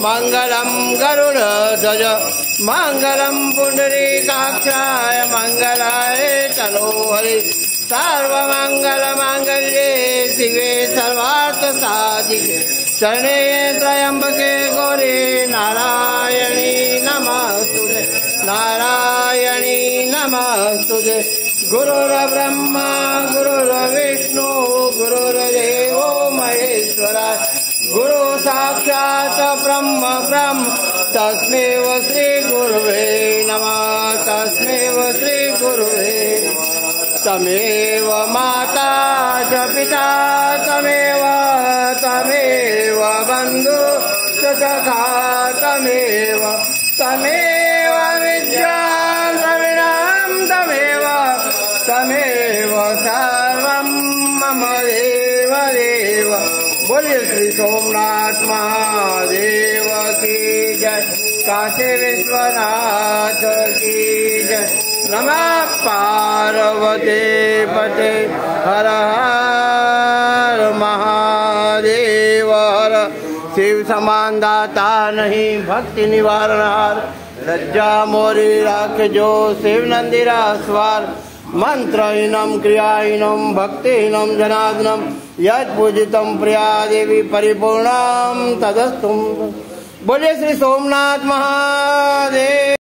मंगलम गरुड़ध्वज मंगलम पुंडरीकाक्षाय मंगलाय तनोहरि सर्वमंगल मांगल्ये शिवे सर्वार्थ साधिके शरणे त्र्यंबके गौरी नारायणी नमस्तुते नारायणी नमस्तुते। गुरुर्ब्रह्मा गुरुर्विष्णु गुरुर्देवो महेश्वरा गुरु साक्षात् ब्रह्म ब्रह्म तस्मै श्री गुरुवे नमः तस्मै श्री गुरुवे। तमेव माता च पिता तमेव तमेव बन्धु च सखा तमेव तमेव विद्या द्रविणं तमेव तमेव सर्वं मम देव देव। बोलिए श्री सोमनाथ महादेव की जय काशी विश्वनाथ की जय। नमः पार्वती पते हर हर महादेव हर। शिव समान दाता नहीं भक्ति निवारण हार लज्जा मोरी राख जो शिव नंदिरा स्वार। मंत्रहीनम क्रियाहीनम भक्तिहीनम जनार्दनम यत् पूजितम प्रिया देवी परिपूर्णम तदस्तुम। बोलिए श्री सोमनाथ महादेव।